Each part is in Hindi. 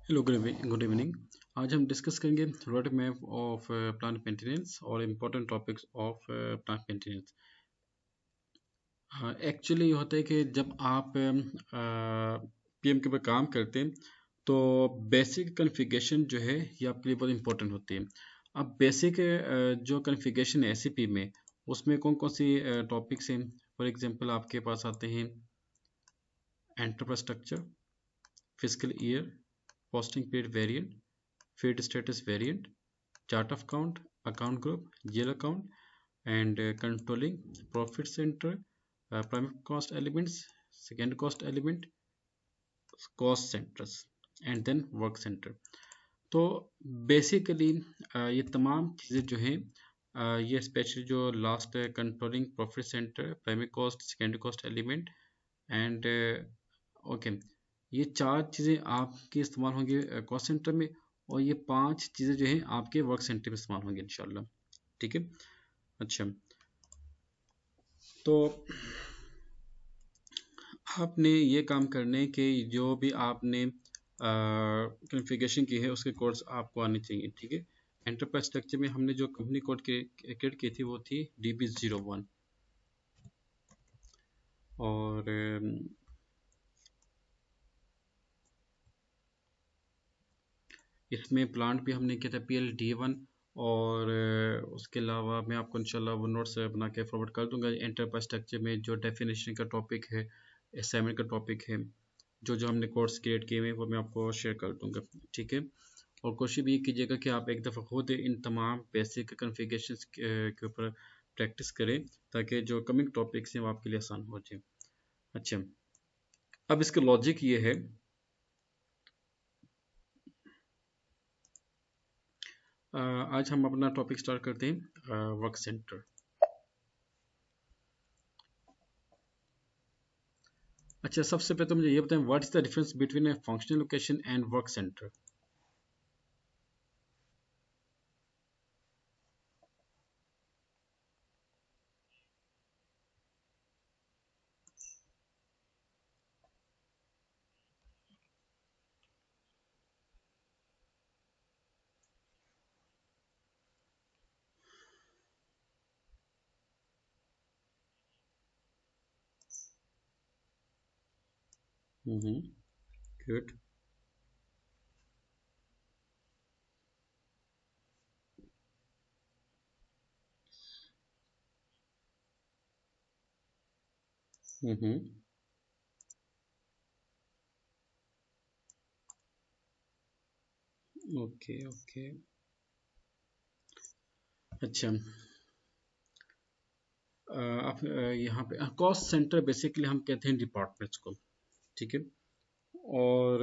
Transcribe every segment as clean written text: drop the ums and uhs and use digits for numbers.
Hello, good evening. आज हम डिस्कस करेंगे road map of plant maintenance और important topics of plant maintenance. Actually ये होता है कि जब आप पीएम के ऊपर काम करते हैं तो बेसिक कॉन्फ़िगरेशन जो है ये आपके लिए बहुत इंपॉर्टेंट होती है। अब बेसिक जो कॉन्फ़िगरेशन है एससीपी में, उसमें कौन कौन सी टॉपिक्स हैं। फॉर एग्जांपल आपके पास आते हैं enterprise structure, physical year, posting period variant, feed status variant, chart of count, account group, GL account, and controlling profit center, primary cost elements, second cost element, cost centers, and then work center. तो बेसिकली ये तमाम चीज़ें जो हैं, ये स्पेशली जो लास्ट है controlling profit centre, primary cost, secondary cost element, and okay, ये चार चीज़ें आपके इस्तेमाल होंगे कॉस्ट सेंटर में, और ये पांच चीज़ें जो हैं आपके वर्क सेंटर में इस्तेमाल होंगे इंशाल्लाह। ठीक है। अच्छा, तो आपने ये काम करने के जो भी आपने कॉन्फ़िगरेशन की है उसके कोड्स आपको आने चाहिए। ठीक है। एंटरप्राइज स्ट्रक्चर में हमने जो कंपनी कोड क्रिएट की थी वो थी DB01, और इसमें प्लांट भी हमने किया था PLD1, और उसके अलावा मैं आपको इंशाल्लाह वो नोट्स बना के फॉरवर्ड कर दूंगा। एंटरप्राइज स्ट्रक्चर में जो डेफिनेशन का टॉपिक है, असाइनमेंट का टॉपिक है, जो जो हमने कोर्स क्रिएट किए हुए हैं वो मैं आपको शेयर कर दूंगा। ठीक है। और कोशिश भी कीजिएगा कि आप एक दफ़ा खुद इन तमाम बेसिक कॉन्फ़िगरेशंस के ऊपर प्रैक्टिस करें, ताकि जो कमिंग टॉपिक्स हैं वो आपके लिए आसान हो जाए। अच्छा, अब इसका लॉजिक ये है, आज हम अपना टॉपिक स्टार्ट करते हैं वर्क सेंटर। अच्छा, सबसे पहले तो मुझे ये बताएं, what is the difference between A functional location and work centre. Good. Okay okay. अच्छा, आप यहाँ पे कॉस्ट सेंटर बेसिकली हम कहते हैं डिपार्टमेंट्स को। ठीक है। और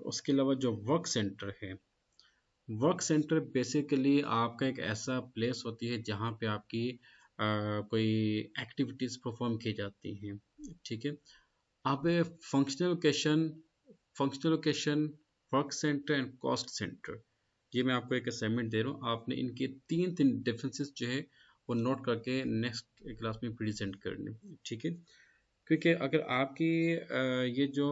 उसके अलावा जो वर्क सेंटर है, वर्क सेंटर बेसिकली आपका एक ऐसा प्लेस होती है जहाँ पे आपकी कोई एक्टिविटीज़ परफॉर्म की जाती हैं। ठीक है। अब functional location, work centre and cost centre, ये मैं आपको एक असाइनमेंट दे रहा हूँ। आपने इनके तीन तीन डिफरेंसेस जो है वो नोट करके नेक्स्ट क्लास में प्रेजेंट करने। ठीक है। क्योंकि अगर आपकी ये जो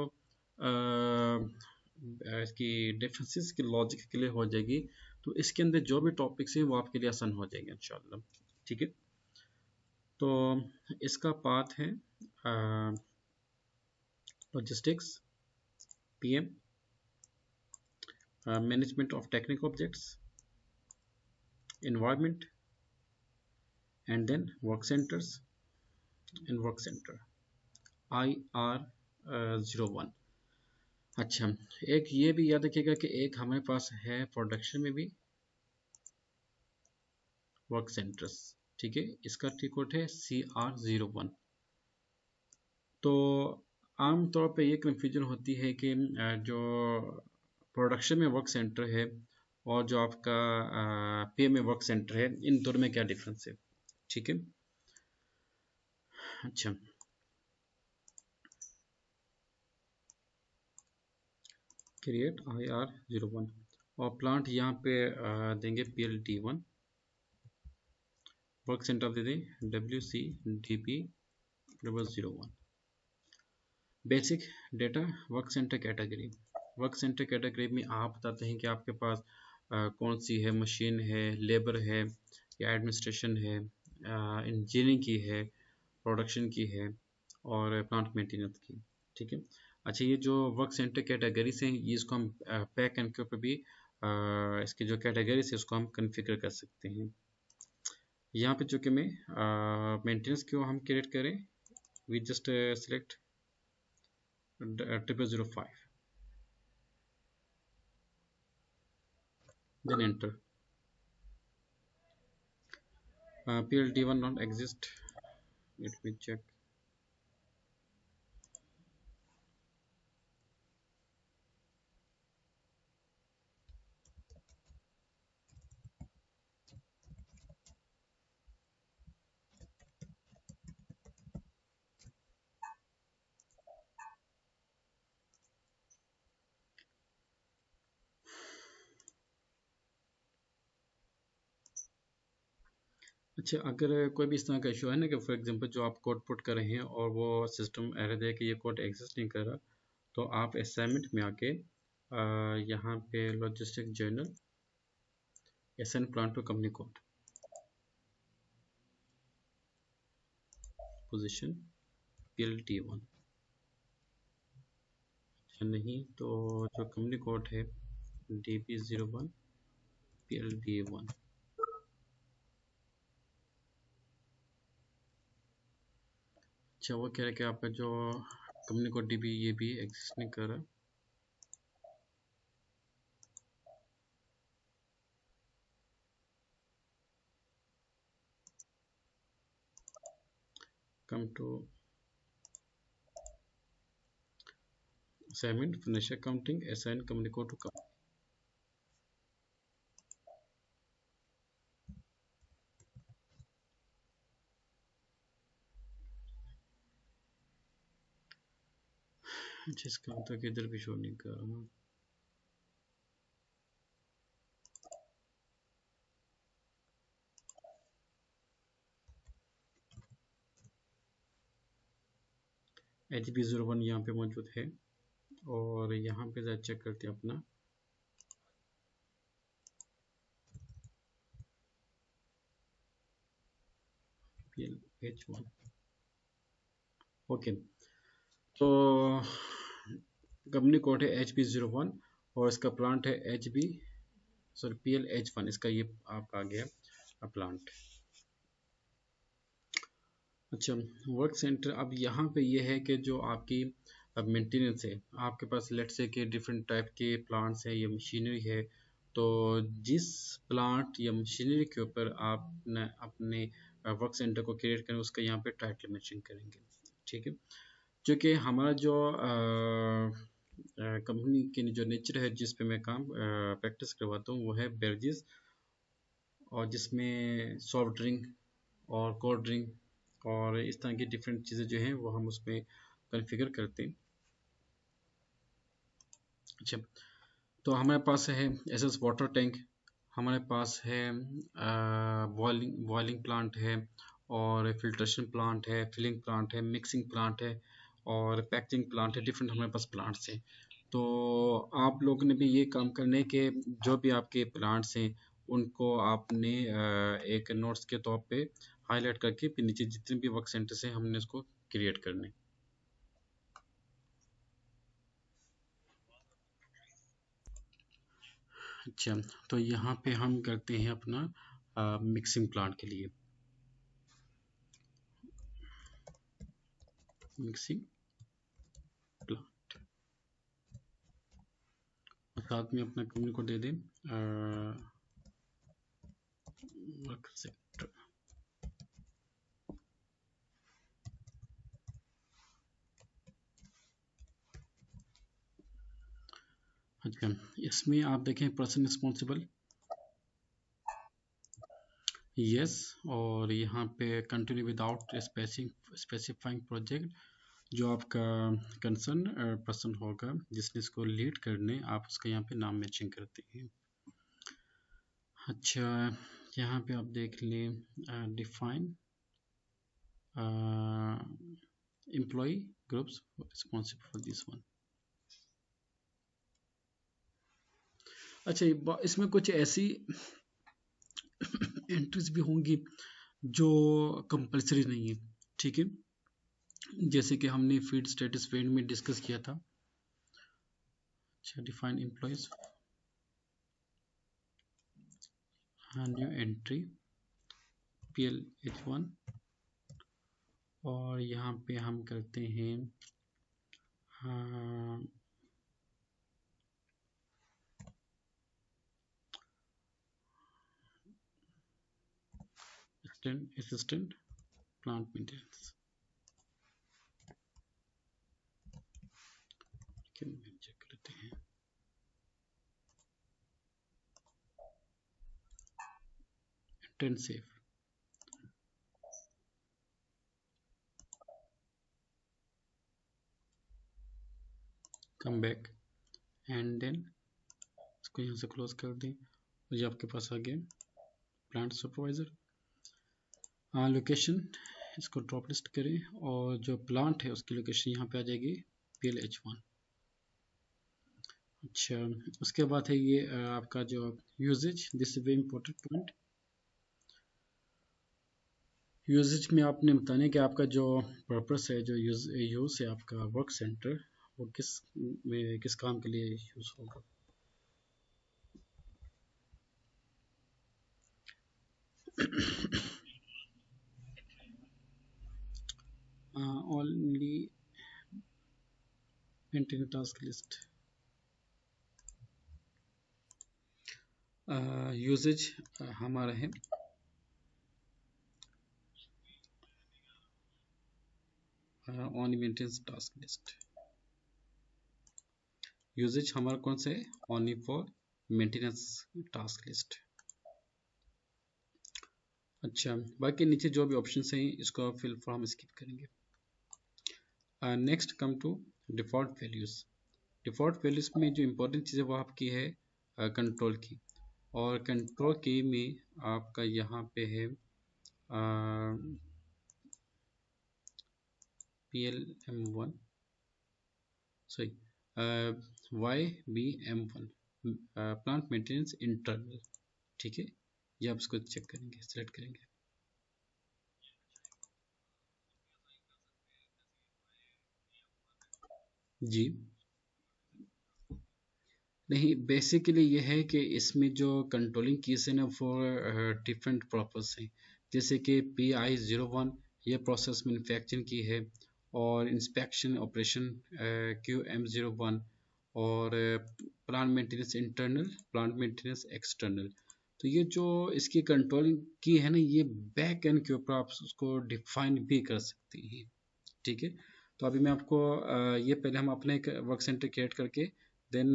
इसकी डिफरेंसेस की लॉजिक क्लियर हो जाएगी, तो इसके अंदर जो भी टॉपिक्स हैं वो आपके लिए आसान हो जाएंगे इंशाल्लाह। ठीक है। तो इसका पाथ है logistics, PM, management of technical objects, environment, and then work centers and work center, IR01। अच्छा, एक ये भी याद रखिएगा कि एक हमारे पास है प्रोडक्शन में भी वर्क सेंटर्स। ठीक है। इसका टी कोड है CR01। तो आम तौर पे ये कन्फ्यूजन होती है कि जो प्रोडक्शन में वर्क सेंटर है और जो आपका PM में वर्क सेंटर है, इन दोनों में क्या डिफरेंस है। ठीक है। अच्छा, क्रिएट IR01, और प्लांट यहाँ पे देंगे PLD1, वर्क सेंटर दे दें WCDP001, basic data work centre category. Work centre category में आप बताते हैं कि आपके पास कौन सी है, मशीन है, लेबर है, या एडमिनिस्ट्रेशन है, इंजीनियरिंग की है, प्रोडक्शन की है, और प्लांट मेंटेनेंस की। ठीक है। अच्छा, ये जो वर्क सेंटर कैटेगरीज हैं, ये इसको हम पैक एंड के ऊपर भी इसकी जो कैटेगरीज है उसको हम कन्फिगर कर सकते हैं। यहाँ पे चूँकि मैं मेंटेनेंस क्यों हम क्रिएट करें, we just select 0005, then enter. PLD1 not exist. Let me check. अच्छा, अगर कोई भी इस तरह का इशू है ना कि फॉर एग्जांपल जो आप कोड पुट कर रहे हैं और वो सिस्टम एरर दे कि ये कोड एग्जिस्ट नहीं कर रहा, तो आप असाइनमेंट में आके यहाँ पे logistic general assign plant to company code position PLT1। अच्छा, नहीं तो जो कंपनी कोड है DB01 PLD1। अच्छा, वो कह रहा है कि आपका जो कंपनी कोड DB ये भी एग्जिस्ट नहीं कर रहा। come to assignment, finish accounting, assign company code to company। जिसका मतलब कि इधर भी शो नहीं कर रहा। HB01 यहाँ पे मौजूद है, और यहाँ पे जरा चेक करते हैं अपना PLH1। ओके, तो कंपनी कोड है HB01 और इसका प्लांट है PLH1, इसका ये आपका आ गया प्लांट। अच्छा, वर्क सेंटर, अब यहाँ पे ये है कि जो आपकी अब मेंटेनेंस है, आपके पास लेट से कि डिफरेंट टाइप के प्लांट्स हैं या मशीनरी है, तो जिस प्लांट या मशीनरी के ऊपर आप अपने वर्क सेंटर को क्रिएट करें उसका यहाँ पे टाइटल मेंशन करेंगे। ठीक है। क्योंकि हमारा जो कंपनी की जो नेचर है जिस पे मैं काम प्रैक्टिस करवाता हूँ वो है बेवरेजेस, और जिसमें सॉफ्ट ड्रिंक और कोल्ड ड्रिंक और इस तरह की डिफरेंट चीज़ें जो हैं वो हम उसमें कॉन्फ़िगर करते हैं। अच्छा, तो हमारे पास है एसएस वाटर टैंक, हमारे पास है बॉइलिंग प्लांट है, और फिल्ट्रेशन प्लांट है, फिलिंग प्लांट है, मिक्सिंग प्लांट है, और पैकिंग प्लांट है। डिफरेंट हमारे पास प्लांट्स हैं। तो आप लोगों ने भी ये काम करने के जो भी आपके प्लांट्स हैं उनको आपने एक नोट्स के तौर पे हाईलाइट करके फिर नीचे जितने भी वर्क सेंटर्स हैं हमने उसको क्रिएट करने। अच्छा, तो यहाँ पे हम करते हैं अपना मिक्सिंग प्लांट के लिए मिक्सिंग प्लांट, साथ में अपना कंपनी को दे दें वर्क सेक्टर। अच्छा, इसमें आप देखें पर्सन रिस्पॉन्सिबल, यस, और यहाँ पे कंटिन्यू विदाउट स्पेसिफाइंग प्रोजेक्ट, जो आपका कंसर्न पर्सन होगा जिसने इसको लीड करने, आप उसका यहाँ पे नाम मैचिंग करते हैं। अच्छा, यहाँ पे आप देख लें define employee groups responsible for this one. अच्छा, इसमें कुछ ऐसी एंट्रीज भी होंगी जो कंपलसरी नहीं है, ठीक है। जैसे कि हमने फीड स्टेटस फील्ड में डिस्कस किया था। अच्छा, define employees, new entry PLH1, और यहाँ पे हम करते हैं असिस्टेंट प्लांट मेंटेनेंस। चेक करते हैं, intensive, come back, and then इसको यहाँ से क्लोज कर दें, और ये आपके पास आ गया प्लांट सुपरवाइजर। लोकेशन इसको ड्रॉप लिस्ट करें, और जो प्लांट है उसकी लोकेशन यहाँ पे आ जाएगी PLH1। अच्छा, उसके बाद है ये आपका जो usage, this is very important point. Usage में आपने बताना है कि आपका जो पर्पस है, जो यूज है आपका वर्क सेंटर, वो किस काम के लिए यूज होगा। Only maintain task list. Usage हमारा है only maintain task list. Usage हमारा कौन सा है, only for maintenance task list. अच्छा, बाकी नीचे जो भी ऑप्शन हैं इसको फिल फॉर्म स्किप करेंगे। Next come to default values. Default values में जो इम्पोर्टेंट चीज़ है वो आपकी है कंट्रोल की, और कंट्रोल की में आपका यहाँ पे है PLM1, sorry YBM1, plant maintenance internal, ठीक है। ये आप इसको चेक करेंगे, सेलेक्ट करेंगे। जी नहीं, बेसिकली ये है कि इसमें जो कंट्रोलिंग कीज है ना वो डिफरेंट पर्पस है। जैसे कि PI01 ये प्रोसेस मैन्युफैक्चरिंग की है, और इंस्पेक्शन ऑपरेशन QM01, और plant maintenance internal, plant maintenance external. तो ये जो इसकी कंट्रोलिंग की है ना, ये बैक एंड के ऊपर आप उसको डिफाइन भी कर सकते हैं, ठीक है। तो अभी मैं आपको ये पहले हम अपने एक वर्क सेंटर क्रिएट करके then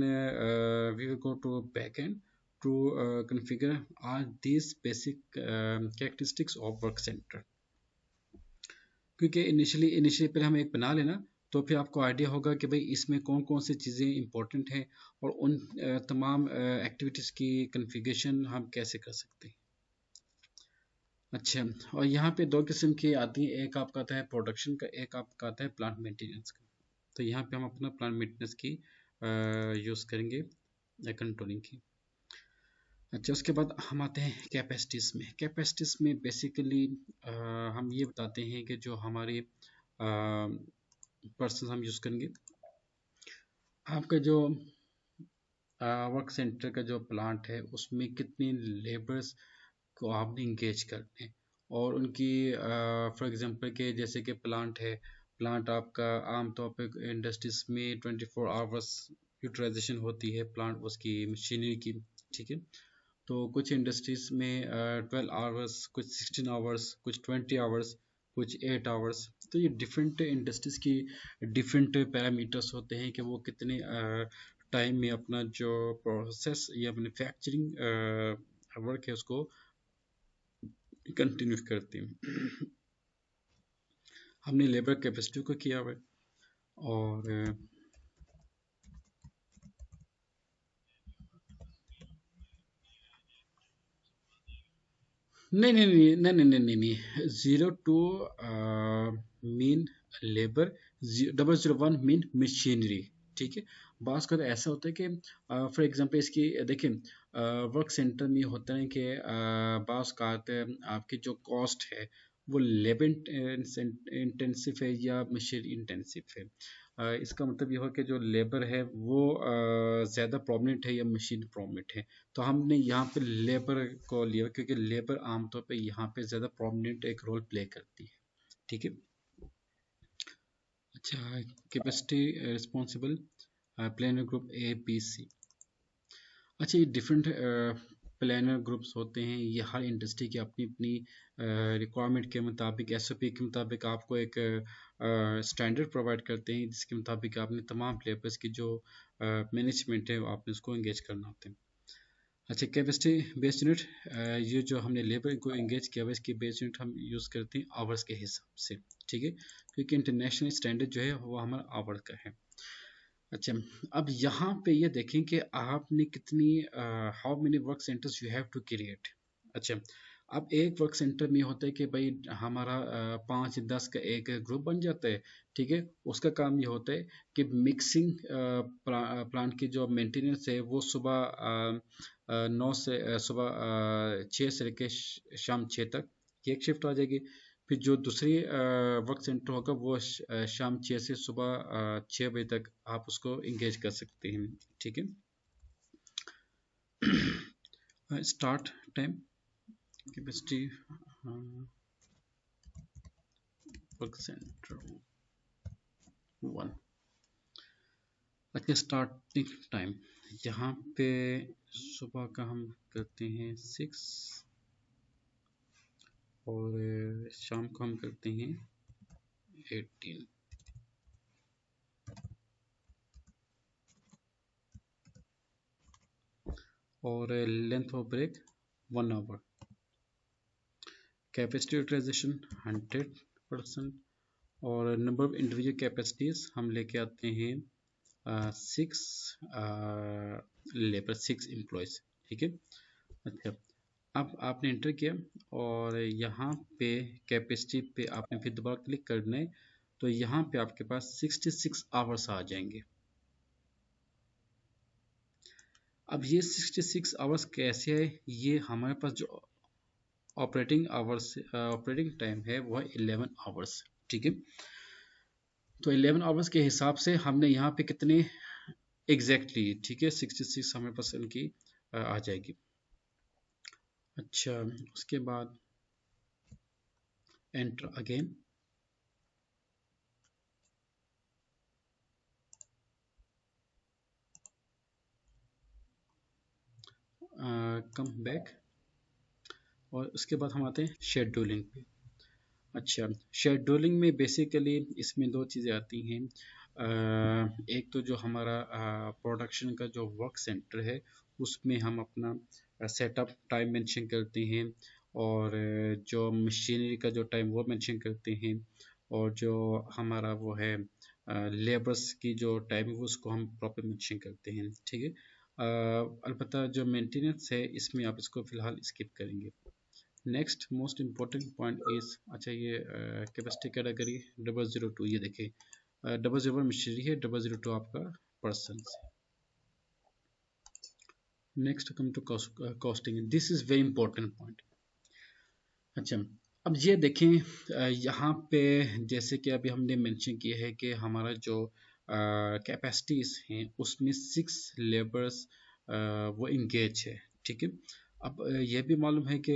we will go to backend to configure all these basic characteristics of work center। क्योंकि इनिशियली पहले हम एक बना लेना, तो फिर आपको आइडिया होगा कि भाई इसमें कौन कौन सी चीज़ें इंपॉर्टेंट हैं, और उन तमाम एक्टिविटीज़ की कन्फिगरेशन हम कैसे कर सकते हैं। अच्छा, और यहाँ पे दो किस्म की आती है, एक आपका आता है प्रोडक्शन का, एक आपका आता है प्लांट मेंटेनेंस का। तो यहाँ पे हम अपना प्लांट मेंटेनेंस की यूज़ करेंगे या कंट्रोलिंग की। अच्छा, उसके बाद हम आते हैं कैपेसिटीज़ में। कैपेसिटीज़ में बेसिकली हम ये बताते हैं कि जो हमारे पर्सन हम यूज़ करेंगे, आपका जो वर्क सेंटर का जो प्लांट है उसमें कितनी लेबर्स को आपने इंगेज करते हैं, और उनकी फॉर एग्जांपल के जैसे कि प्लांट है, प्लांट आपका आमतौर पर इंडस्ट्रीज में 24 आवर्स यूटिलाइजेशन होती है प्लांट उसकी मशीनरी की, ठीक है। तो कुछ इंडस्ट्रीज में 12 आवर्स, कुछ 16 आवर्स, कुछ 20 आवर्स, कुछ 8 आवर्स। तो ये डिफरेंट इंडस्ट्रीज की डिफरेंट पैरामीटर्स होते हैं कि वो कितने टाइम में अपना जो प्रोसेस या मैन्युफैक्चरिंग वर्क है उसको कंटिन्यू करते हैं। हमने लेबर कैपेसिटी को किया हुआ है, और नहीं नहीं नहीं नहीं नहीं नहीं नहीं नहीं, 02 मीन लेबर, 001 मीन मशीनरी, ठीक है। बास का तो ऐसा होता है कि फॉर एग्जांपल इसकी देखिए वर्क सेंटर में होता है कि बास का आपकी जो कॉस्ट है वो लेबर इंटेंसिव है या मशीन इंटेंसिव है। इसका मतलब ये हो कि जो लेबर है वो ज़्यादा प्रोमिनेंट है या मशीन प्रोमिनेंट है। तो हमने यहाँ पे लेबर को लिया क्योंकि लेबर आमतौर पे यहाँ पे ज़्यादा प्रोमिनेंट एक रोल प्ले करती है। ठीक है। अच्छा, capacity responsible planner group A B C. अच्छा, ये डिफरेंट प्लानर ग्रुप्स होते हैं। ये हर इंडस्ट्री की अपनी अपनी रिक्वायरमेंट के मुताबिक, एसओपी के मुताबिक आपको एक स्टैंडर्ड प्रोवाइड करते हैं, जिसके मुताबिक आपने तमाम लेबर्स की जो मैनेजमेंट है आपने उसको एंगेज करना होता है। अच्छा, कैपेसिटी बेस्ड यूनिट, ये जो हमने लेबर को एंगेज किया हुआ इसकी बेस्ड यूनिट हम यूज़ करते हैं आवर्स के हिसाब से। ठीक है, क्योंकि इंटरनेशनल स्टैंडर्ड जो है वो हमारा आवर का है। अच्छा, अब यहाँ पे ये देखें कि आपने कितनी how many work centres you have to create. अच्छा, अब एक वर्क सेंटर में होता है कि भाई हमारा 5-10 का एक ग्रुप बन जाता है। ठीक है, उसका काम ये होता है कि मिक्सिंग प्लांट की जो मेंटेनेंस है वो सुबह 9 से सुबह 6 से लेकर शाम 6 तक ये एक शिफ्ट आ जाएगी। फिर जो दूसरी वर्क सेंटर होगा वो शाम 6 से सुबह 6 बजे तक आप उसको इंगेज कर सकते हैं। ठीक है। Start time capacity work centre 1। अच्छा, स्टार्टिंग टाइम यहाँ पे सुबह का हम करते हैं 6 और शाम को हम करते हैं 18। और length of break 1 hour. Capacity utilisation 100%। और नंबर ऑफ इंडिविजुअल कैपेसिटीज हम लेके आते हैं 6 लेबर 6 एम्प्लॉयज। ठीक है। अच्छा, अब आपने इंटर किया और यहाँ पे कैपेसिटी पे आपने फिर दोबारा क्लिक करना है, तो यहाँ पे आपके पास 66 आवर्स आ जाएंगे। अब ये 66 आवर्स कैसे है, ये हमारे पास जो ऑपरेटिंग टाइम है वो है 11 आवर्स। ठीक है, तो 11 आवर्स के हिसाब से हमने यहाँ पे कितने एग्जैक्टली, ठीक है, 66 हमें पास उनकी आ जाएगी। अच्छा, उसके बाद एंटर अगेन। कम बैक और उसके बाद हम आते हैं शेड्यूलिंग पे। अच्छा, शेड्यूलिंग में बेसिकली इसमें दो चीज़ें आती हैं। एक तो जो हमारा प्रोडक्शन का जो वर्क सेंटर है उसमें हम अपना सेटअप टाइम मेंशन करते हैं और जो मशीनरी का जो टाइम वो मेंशन करते हैं और जो हमारा वो है लेबर्स की जो टाइम है उसको हम प्रॉपर मेंशन करते हैं। ठीक है। अलबत्ता जो मेंटेनेंस है इसमें आप इसको फ़िलहाल स्किप करेंगे। Next most important point is, अच्छा ये कैपेसिटी कैटेगरी 002, ये देखिए 001 मशीनरी है, 002 आपका पर्सन है। Next come to costing, this is very important point. अच्छा, अब ये देखें यहाँ पे जैसे कि अभी हमने मेंशन किया है कि हमारा जो कैपेसिटीज हैं उसमें 6 लेबर्स वो इंगेज है। ठीक है। अब ये भी मालूम है कि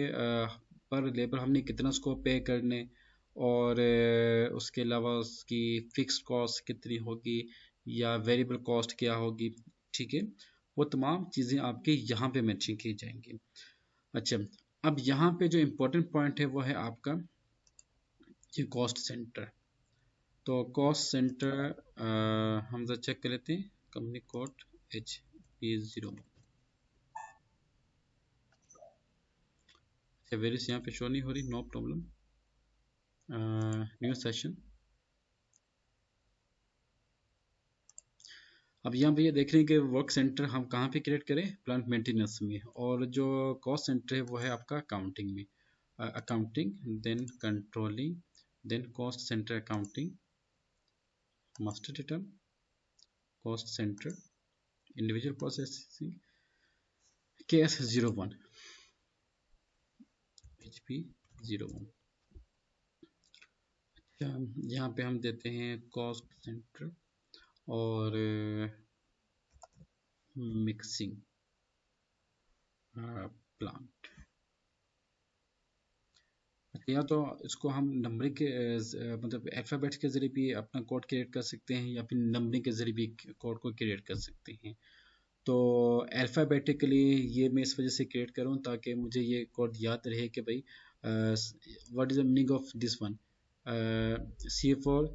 पर लेबर हमने कितना उसको पे करने और उसके अलावा उसकी फिक्स कॉस्ट कितनी होगी या वेरिएबल कॉस्ट क्या होगी। ठीक है, वो तमाम चीज़ें आपके यहाँ पे मेंशन की जाएंगी। अच्छा, अब यहाँ पे जो इम्पोर्टेंट पॉइंट है वो है आपका ये कॉस्ट सेंटर। तो कॉस्ट सेंटर हम जरा चेक कर लेते हैं। Company code HP0। वेरियस यहाँ पे शो नहीं हो रही, नो प्रॉब्लम। New session. अब यहाँ पे ये देख रहे हैं कि वर्क सेंटर हम कहाँ पे क्रिएट करें, प्लांट मेंटेनेंस में, और जो कॉस्ट सेंटर है वो है आपका अकाउंटिंग में। Accounting, then controlling, then cost centre accounting, master data, cost centre, individual processing KS01 HP01। यहाँ पे हम देते हैं कॉस्ट सेंटर और मिक्सिंग प्लांट। या तो इसको हम नंबरिंग के मतलब अल्फ़ाबेट के ज़रिए भी अपना कोड क्रिएट कर सकते हैं, या फिर नंबरिंग के ज़रिए भी कोड को क्रिएट कर सकते हैं। तो अल्फ़ाबेटिकली ये मैं इस वजह से क्रिएट करूँ ताकि मुझे ये कोड याद रहे कि भाई what is the meaning of this one. C for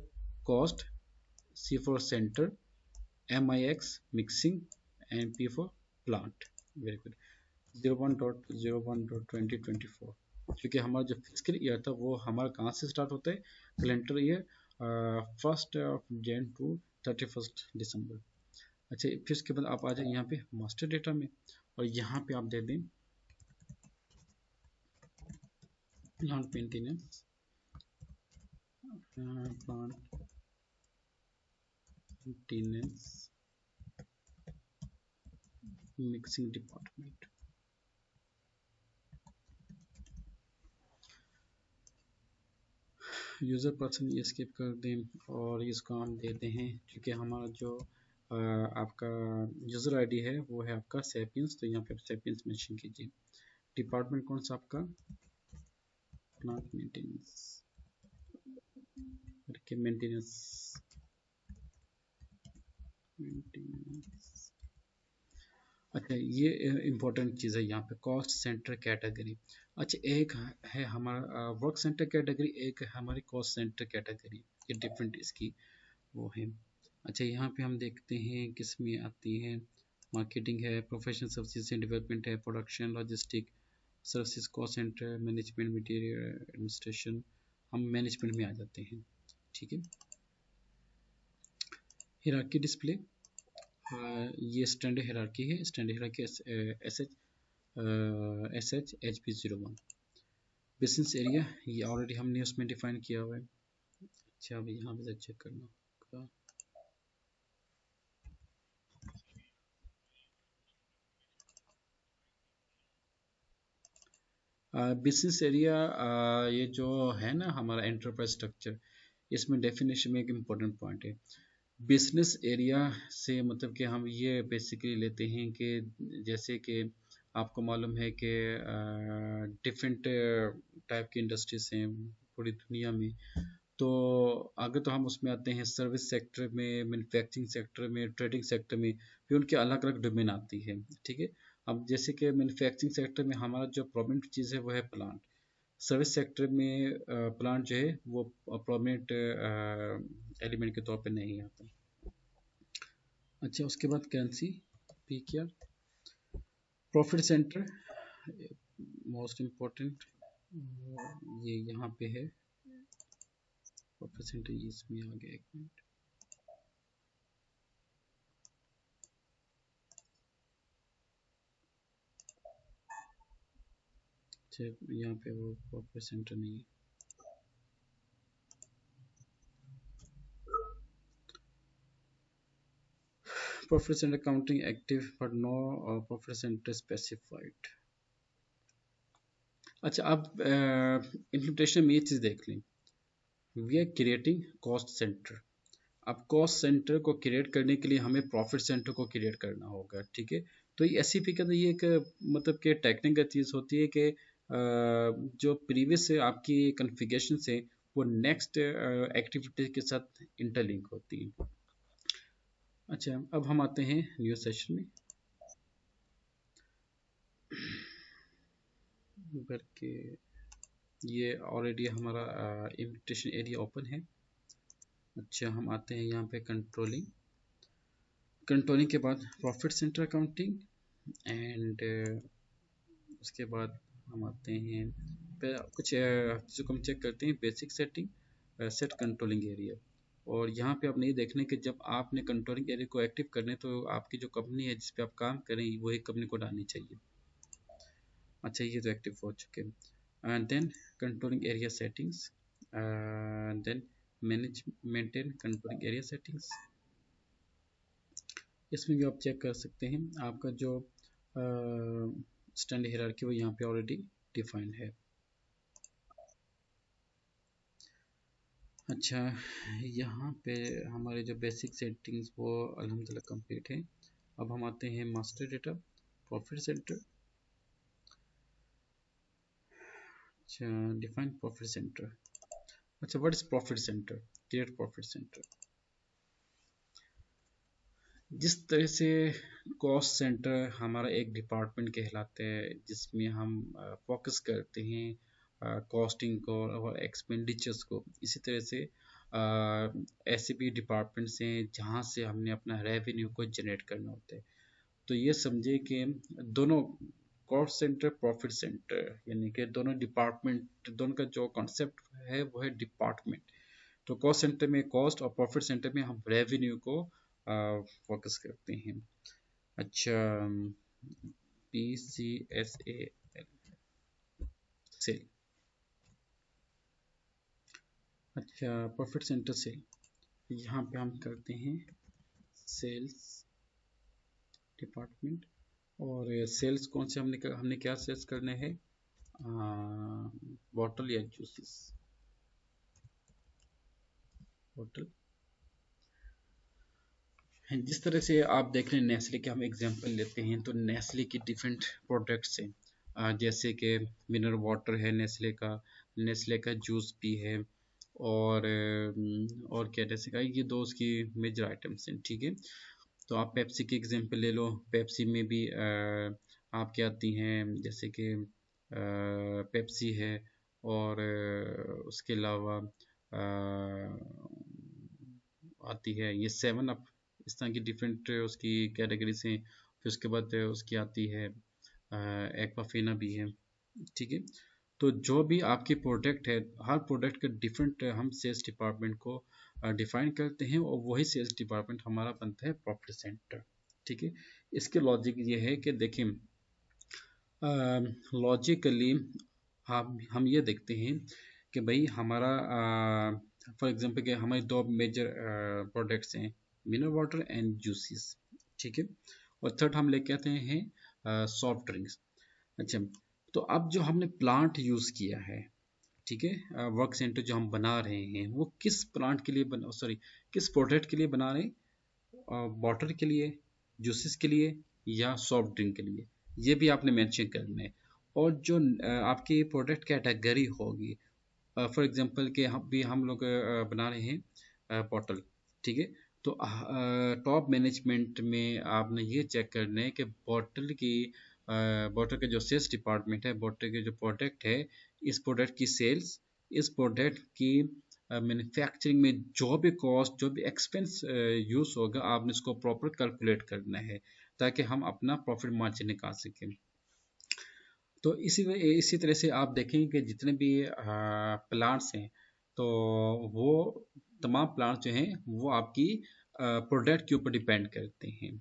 cost, C for centre, MIX mixing, and P for plant. Very good. 01.01.2024, क्योंकि हमारा जो फिजिकल ईयर था वो हमारा कहाँ से स्टार्ट होता है, कैलेंडर ईयर 1 Jan टू 31 दिसंबर। अच्छा, फिर उसके बाद आप आ जाए यहाँ पे मास्टर डेटा में, और यहाँ पे आप दे दें plant maintenance, plant maintenance mixing department. User person ये स्किप कर दें, और इसको हम देते हैं क्योंकि हमारा जो आपका यूज़र आईडी है वो है आपका सैपियंस, तो यहाँ पे सैपियंस मेंशन कीजिए। डिपार्टमेंट कौन सा आपका, प्लांट मेंटेनेंस, मेंटेनेंस मेंटेनेंस। अच्छा, ये इम्पोर्टेंट चीज़ है यहाँ पे, कॉस्ट सेंटर कैटेगरी। अच्छा, एक है हमारा वर्क सेंटर कैटेगरी, एक है हमारी कॉस्ट सेंटर कैटेगरी, ये डिफरेंट इसकी वो है। अच्छा, यहाँ पे हम देखते हैं किस में आती है, मार्केटिंग है, प्रोफेशनल सर्विसेज एंड डेवलपमेंट है, production, logistic services, cost centre, management, material administration. हम मैनेजमेंट में आ जाते हैं, ठीक है। हिरार्की डिस्प्ले, ये स्टैंडर्ड हिरार्की है, standard hierarchy SH HP01। Business area ये ऑलरेडी हमने उसमें डिफाइन किया हुआ है। अच्छा, अभी यहाँ पे चेक करना होगा। बिजनेस एरिया ये जो है ना हमारा एंटरप्राइज स्ट्रक्चर, इसमें डेफिनेशन में एक इम्पोर्टेंट पॉइंट है। बिजनेस एरिया से मतलब कि हम ये बेसिकली लेते हैं कि जैसे कि आपको मालूम है कि डिफरेंट टाइप की इंडस्ट्रीज हैं पूरी दुनिया में। तो अगर तो हम उसमें आते हैं सर्विस सेक्टर में, मैन्युफैक्चरिंग सेक्टर में, ट्रेडिंग सेक्टर में, फिर उनकी अलग अलग डोमेन आती है, ठीक है। अब जैसे कि मैन्युफैक्चरिंग सेक्टर में हमारा जो प्रोमिनेंट चीज़ है वो है प्लांट। सर्विस सेक्टर में प्लांट जो है वो प्रोमिनेंट एलिमेंट के तौर पे नहीं आता। अच्छा, उसके बाद करेंसी, पी क्या, प्रॉफिट सेंटर मोस्ट इम्पोर्टेंट, ये यहाँ पे है प्रॉफिट सेंटर, इसमें आ गया, एक मिनट। अच्छा, यहाँ पे वो प्रॉफिट सेंटर नहीं है। Profit centre counting active but no profit centre specified. अच्छा, अब इम्प्लीमेंटेशन में ये चीज़ देख लें, we are creating cost centre. अब कॉस्ट सेंटर को क्रिएट करने के लिए हमें प्रॉफिट सेंटर को क्रिएट करना होगा, ठीक है। तो ये SCP के अंदर ये एक मतलब कि टेक्निकल चीज़ होती है कि जो प्रीवियस आपकी कॉन्फ़िगरेशन है वो नेक्स्ट एक्टिविटी के साथ इंटरलिंक होती है। अच्छा, अब हम आते हैं न्यू सेशन में करके, ये ऑलरेडी हमारा इम्प्लीमेंटेशन एरिया ओपन है। अच्छा, हम आते हैं यहाँ पे कंट्रोलिंग, कंट्रोलिंग के बाद प्रॉफिट सेंटर अकाउंटिंग, एंड उसके बाद हम आते हैं कुछ चीज़ों को हम चेक करते हैं, basic setting, set controlling area. और यहाँ पे आप नहीं देखना कि जब आपने कंट्रोलिंग एरिया को एक्टिव करने तो आपकी जो कंपनी है जिस पे आप काम करें वही कंपनी को डालनी चाहिए। अच्छा, ये तो एक्टिव हो चुके हैं। And then controlling area settings, then manage maintain controlling area settings, इसमें भी आप चेक कर सकते हैं, आपका जो स्टैंडर्ड हायरार्की वो यहाँ पे ऑलरेडी डिफाइंड है। अच्छा, यहाँ पे हमारे जो बेसिक सेटिंग्स वो अल्हम्दुलिल्लाह कंप्लीट है। अब हम आते हैं मास्टर डेटा प्रॉफिट सेंटर। अच्छा, डिफाइन प्रॉफिट सेंटर। अच्छा, what is profit centre? Create profit centre. जिस तरह से कॉस्ट सेंटर हमारा एक डिपार्टमेंट कहलाता है जिसमें हम फोकस करते हैं कॉस्टिंग को और एक्सपेंडिचर्स को, इसी तरह से ऐसे भी डिपार्टमेंट्स हैं जहाँ से हमने अपना रेवेन्यू को जनरेट करना होता है। तो ये समझे कि दोनों कॉस्ट सेंटर प्रॉफिट सेंटर यानी कि दोनों डिपार्टमेंट, दोनों का जो कॉन्सेप्ट है वो है डिपार्टमेंट। तो कॉस्ट सेंटर में कॉस्ट और प्रॉफिट सेंटर में हम रेवेन्यू को फोकस करते हैं। अच्छा, PCSAL सेल। अच्छा, प्रॉफिट सेंटर सेल, यहाँ पे हम करते हैं सेल्स डिपार्टमेंट। और सेल्स कौन से हमने क्या सेल्स करने हैं? बॉटल या जूसेस, बॉटल। जिस तरह से आप देख रहे हैं नेस्ले के हम एग्जांपल लेते हैं तो नेस्ले की डिफरेंट प्रोडक्ट्स हैं, जैसे कि मिनरल वाटर है नेस्ले का, नेस्ले का जूस भी है, और क्या जैसे का ये दो उसकी मेजर आइटम्स हैं। ठीक है, तो आप पेप्सी की एग्जांपल ले लो, पेप्सी में भी आपके आती हैं जैसे कि पेप्सी है, और उसके अलावा आती है ये सेवन अप। इस तरह की डिफरेंट उसकी कैटेगरीज हैं। फिर उसके बाद उसकी आती है एक्वाफिना भी है। ठीक है, तो जो भी आपकी प्रोडक्ट है, हर प्रोडक्ट के डिफरेंट हम सेल्स डिपार्टमेंट को डिफाइन करते हैं और वही सेल्स डिपार्टमेंट हमारा बनता है प्रॉफिट सेंटर। ठीक है, इसके लॉजिक ये है कि देखिए लॉजिकली हम ये देखते हैं कि भाई हमारा फॉर एग्जांपल कि हमारे दो मेजर प्रोडक्ट्स हैं, मिनरल वाटर एंड जूसेस। ठीक है, और थर्ड हम लेके आते हैं सॉफ्ट ड्रिंक्स। अच्छा, तो अब जो हमने प्लांट यूज़ किया है, ठीक है, वर्क सेंटर जो हम बना रहे हैं वो किस प्लांट के लिए बना, सॉरी किस प्रोडक्ट के लिए बना रहे हैं? वाटर के लिए, जूसेस के लिए, या सॉफ्ट ड्रिंक के लिए, ये भी आपने मेंशन करना है। और जो आपकी प्रोडक्ट कैटेगरी होगी, फॉर एग्जांपल कि हम लोग बना रहे हैं बॉटल। ठीक है, तो टॉप मैनेजमेंट में आपने ये चेक करना है कि बॉटल का जो सेल्स डिपार्टमेंट है, बॉटल के जो प्रोडक्ट है, इस प्रोडक्ट की सेल्स, इस प्रोडक्ट की मैन्युफैक्चरिंग में जो भी कॉस्ट, जो भी एक्सपेंस यूज़ होगा, आपने इसको प्रॉपर कैलकुलेट करना है ताकि हम अपना प्रॉफिट मार्जिन निकाल सकें। तो इसी तरह से आप देखेंगे कि जितने भी प्लांट्स हैं, तो वो तमाम प्लांट्स जो हैं वो आपकी प्रोडक्ट के ऊपर डिपेंड करते हैं।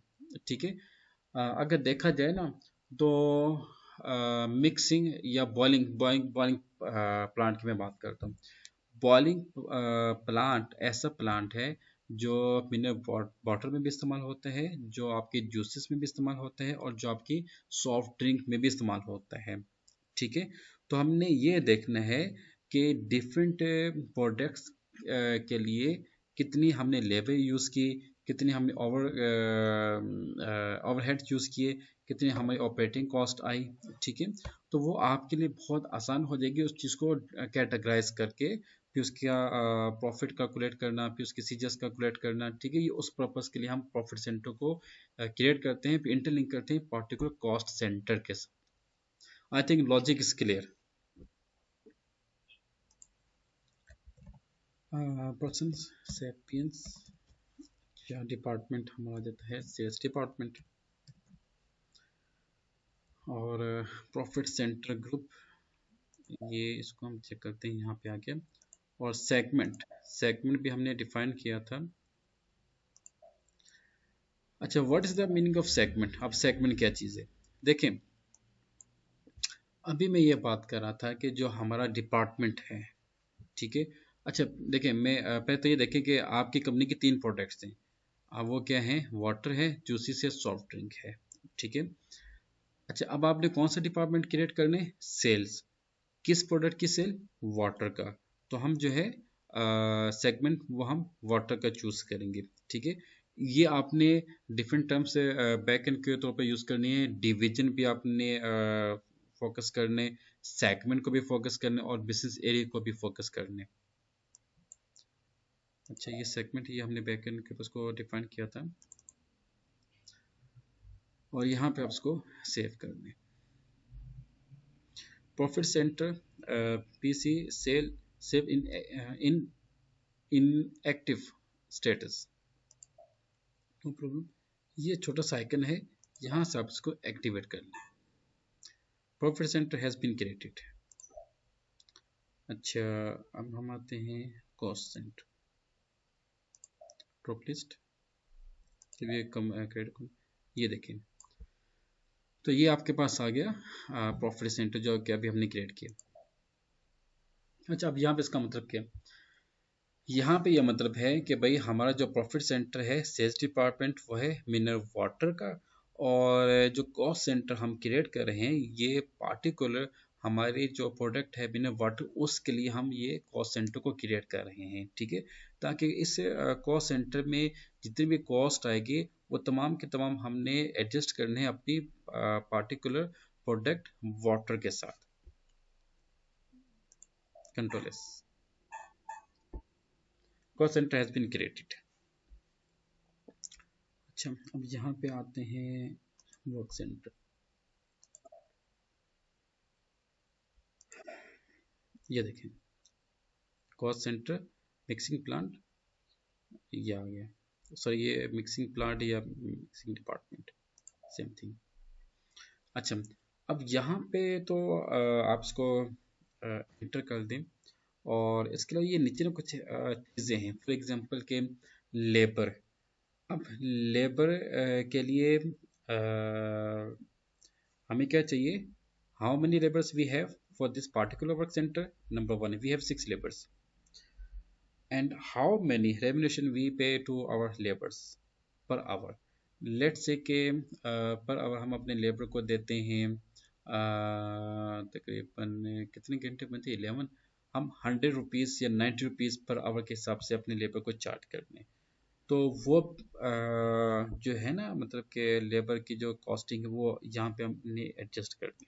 ठीक है, अगर देखा जाए ना तो मिक्सिंग या बॉइलिंग बॉइलिंग बॉइलिंग प्लांट की मैं बात करता हूँ। बॉइलिंग प्लांट ऐसा प्लांट है जो मिनरल वाटर में भी इस्तेमाल होता है, जो आपके जूसेस में भी इस्तेमाल होता है, और जो आपकी सॉफ्ट ड्रिंक में भी इस्तेमाल होता है। ठीक है, तो हमने ये देखना है कि डिफरेंट प्रोडक्ट्स के लिए कितनी हमने लेबर यूज़ की, कितनी हमने ओवरहेड यूज़ किए, कितनी हमारी ऑपरेटिंग कॉस्ट आई। ठीक है, तो वो आपके लिए बहुत आसान हो जाएगी उस चीज़ को कैटेगराइज करके, फिर उसका प्रॉफिट कैलकुलेट करना, फिर उसकी सीजस कैलकुलेट करना। ठीक है, ये उस पर्पज़ के लिए हम प्रॉफिट सेंटर को क्रिएट करते हैं, फिर इंटरलिंक करते हैं पर्टिकुलर कॉस्ट सेंटर के साथ। I think logic is clear. Person sapiens या डिपार्टमेंट हमारा जाता है सेल्स डिपार्टमेंट, और प्रॉफिट सेंटर ग्रुप, ये इसको हम चेक करते हैं यहाँ पे आके। और सेगमेंट, सेगमेंट भी हमने डिफाइन किया था। अच्छा, what is the meaning of segment? अब सेगमेंट क्या चीज़ है? देखें, अभी मैं ये बात कर रहा था कि जो हमारा डिपार्टमेंट है, ठीक है। अच्छा देखिए, मैं पहले तो ये देखें कि आपकी कंपनी की 3 प्रोडक्ट्स हैं, वो क्या है, वाटर है, जूसी से सॉफ्ट ड्रिंक है। ठीक है। अच्छा, अब आपने कौन सा डिपार्टमेंट क्रिएट करने, सेल्स। किस प्रोडक्ट की सेल, वाटर का। तो हम जो है सेगमेंट वो हम वाटर का चूज करेंगे। ठीक है। ये आपने डिफरेंट टर्म्स बैक एंड के तौर पे यूज करनी है। डिवीजन भी आपने फोकस करने, सेगमेंट को भी फोकस करने और बिजनेस एरिया को भी फोकस करने। अच्छा, ये सेगमेंट ये हमने बैक एंड के उसको डिफाइन किया था और यहाँ पे आप उसको सेव करने। Profit centre, PC sale save in in active status, no problem. ये छोटा सा आइकन है, यहाँ से आप इसको एक्टिवेट कर लें। Profit centre has been created. अच्छा, अब हम आते हैं कॉस्ट सेंटर, टॉप लिस्ट, ये कम क्रेडिट, ये देखें। तो ये आपके पास आ गया प्रॉफिट सेंटर जो कि अभी हमने क्रिएट किया। अच्छा, अब यहाँ पे इसका मतलब क्या है, यहाँ पे यह मतलब है कि भाई हमारा जो प्रॉफिट सेंटर है सेल्स डिपार्टमेंट वो है मिनरल वाटर का, और जो कॉस्ट सेंटर हम क्रिएट कर रहे हैं ये पार्टिकुलर हमारे जो प्रोडक्ट है मिनरल वाटर उसके लिए हम ये कॉस्ट सेंटर को क्रिएट कर रहे हैं। ठीक है। ताकि इस कॉस्ट सेंटर में जितनी भी कॉस्ट आएगी वो तमाम के तमाम हमने एडजस्ट करने हैं अपनी पार्टिकुलर प्रोडक्ट वाटर के साथ। Control S, cost centre has been created. अच्छा, अब यहाँ पे आते हैं वर्क सेंटर। ये देखें, कॉस्ट सेंटर, मिक्सिंग प्लांट, ये आ गया। सॉरी, ये मिक्सिंग प्लांट या मिक्सिंग डिपार्टमेंट, सेम थिंग। अच्छा, अब यहाँ पे तो आप इसको एंटर कर दें, और इसके अलावा ये नीचे ना कुछ चीज़ें हैं, फॉर एग्जांपल के लेबर। अब लेबर के लिए हमें क्या चाहिए, how many labours we have for this particular work centre. Number one, we have 6 labours, and how many remuneration we pay to our labours per hour. Let's say के पर आवर हम अपने लेबर को देते हैं तकरीबन कितने घंटे बनते हैं, 11। हम 100 रुपीज़ या 90 रुपीज़ पर आवर के हिसाब से अपने लेबर को चार्ज करने। तो वो जो है ना, मतलब कि लेबर की जो कॉस्टिंग है वो यहाँ पे हमने एडजस्ट करनी।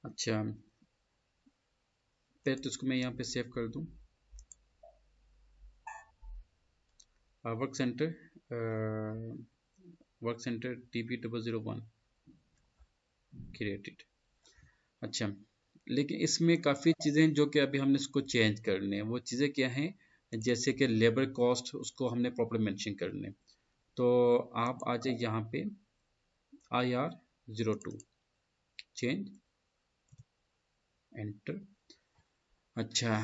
अच्छा, पहले तो इसको मैं यहाँ पे सेव कर दूँ। Work centre, work centre TB001 created. अच्छा, लेकिन इसमें काफ़ी चीज़ें हैं जो कि अभी हमने इसको चेंज करने हैं। वो चीज़ें क्या हैं, जैसे कि लेबर कॉस्ट उसको हमने प्रॉपर मेंशन करने। तो आप आ जाए यहाँ पे IR02 चेंज, एंटर। अच्छा,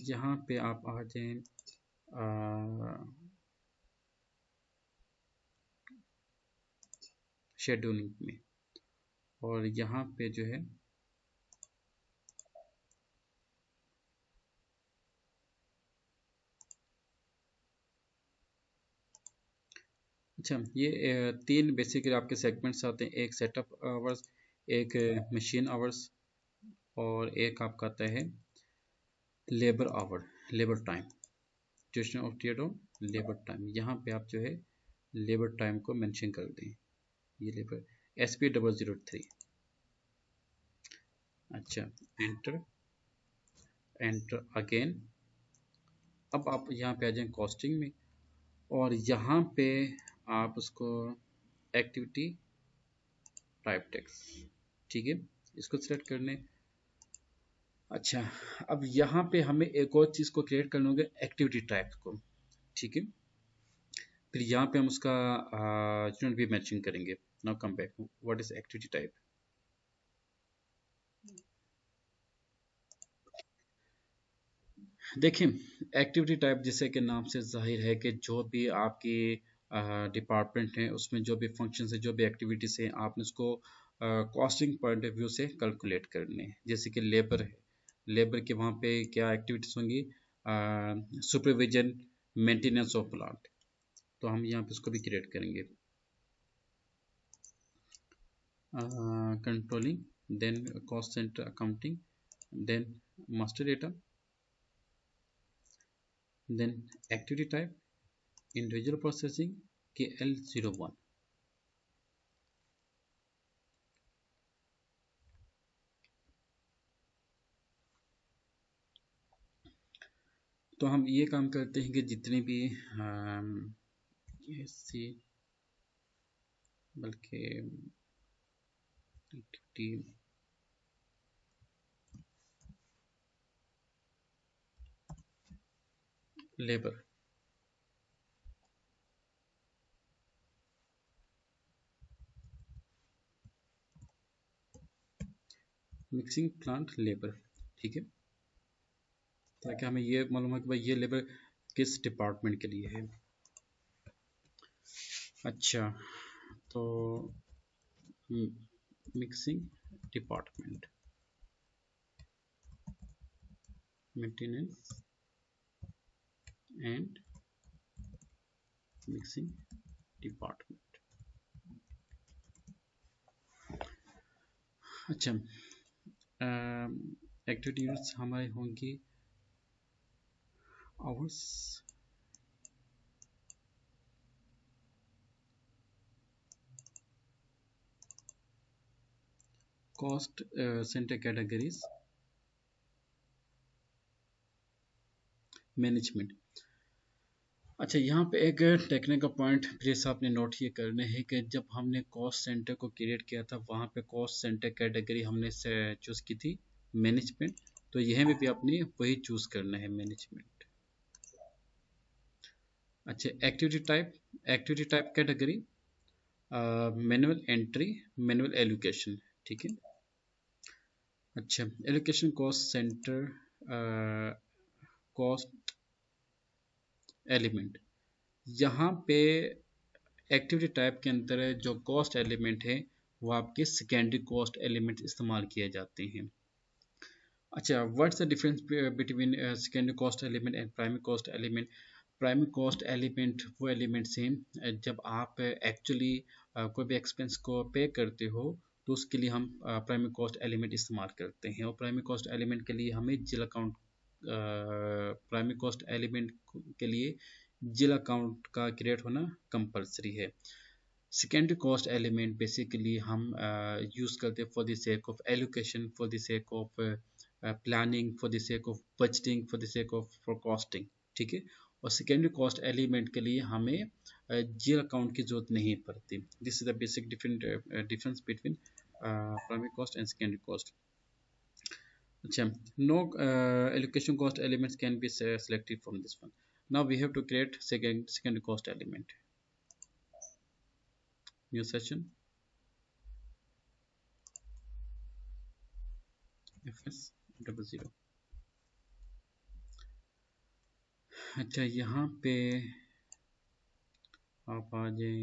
यहाँ पे आप आ जाएं शेड्यूलिंग में, और यहाँ पे जो है अच्छा, ये तीन बेसिकली आपके सेगमेंट्स आते हैं, एक सेटअप आवर्स, एक मशीन आवर्स, और एक आपका आता है labour our, labour time, duration of period of labour time. यहाँ पे आप जो है लेबर टाइम को मेंशन कर दें, ये लेबर SP003। अच्छा, एंटर, एंटर अगेन। अब आप यहाँ पे आ जाएं कॉस्टिंग में, और यहाँ पे आप उसको एक्टिविटी टाइप टेक्स, ठीक है, इसको सिलेक्ट करने। अच्छा, अब यहाँ पे हमें एक और चीज़ को क्रिएट करना होगा, एक्टिविटी टाइप को। ठीक है, फिर यहाँ पे हम उसका यूनिट भी मैचिंग करेंगे। Now come back, what is activity type. देखें, एक्टिविटी टाइप जैसे कि नाम से जाहिर है कि जो भी आपकी डिपार्टमेंट है उसमें जो भी फंक्शंस है, जो भी एक्टिविटीज़ हैं, आपने उसको कॉस्टिंग पॉइंट ऑफ व्यू से कैलकुलेट करने हैं। जैसे कि लेबर है, लेबर के वहाँ पे क्या एक्टिविटीज़ होंगी, सुपरविजन, मेंटेनेंस ऑफ प्लांट। तो हम यहाँ पे इसको भी क्रिएट करेंगे। Controlling, then cost centre accounting, then master data, then activity type individual processing KL01। तो हम ये काम करते हैं कि जितने भी सी बल्कि activity labour, mixing plant labour, ठीक है, ताकि हमें ये मालूम है कि भाई ये लेबर किस डिपार्टमेंट के लिए है। अच्छा, तो mixing department, maintenance and mixing department. अच्छा, एक्टिविटी यूनिट्स हमारे होंगी hours, cost centre categories, management. अच्छा, यहाँ पे एक टेक्निकल पॉइंट प्लीज आपने नोट ये करने हैं कि जब हमने कॉस्ट सेंटर को क्रिएट किया था वहाँ पे कॉस्ट सेंटर कैटेगरी हमने चूज की थी मैनेजमेंट, तो यह में भी आपने वही चूज करना है मैनेजमेंट। अच्छा, activity type category manual entry, manual allocation, ठीक है। अच्छा, allocation cost centre cost element, यहाँ पे एक्टिविटी टाइप के अंदर जो कॉस्ट एलिमेंट है वो आपके सेकेंडरी कॉस्ट एलिमेंट इस्तेमाल किए जाते हैं। अच्छा, what's the difference between secondary cost element and primary cost element? Primary cost element वो एलिमेंट्स हैं जब आप एक्चुअली कोई भी एक्सपेंस को पे करते हो तो उसके लिए हम प्राइमरी कॉस्ट एलिमेंट इस्तेमाल करते हैं, और प्राइमरी कॉस्ट एलिमेंट के लिए हमें जिल अकाउंट, प्राइमरी कॉस्ट एलिमेंट के लिए जिल अकाउंट का क्रिएट होना कंपलसरी है। सेकेंडरी कॉस्ट एलिमेंट बेसिकली हम यूज़ करते हैं for the sake of allocation, for the sake of planning, for the sake of budgeting, for the sake of for costing, ठीक है। और सेकेंडरी कॉस्ट एलिमेंट के लिए हमें जीएल अकाउंट की जरूरत नहीं पड़ती। This is the basic difference between primary cost and secondary cost. अच्छा, no allocation cost elements can be selected from this one. Now we have to create secondary cost element. New session, FS00। अच्छा, यहाँ पे आप आ जाए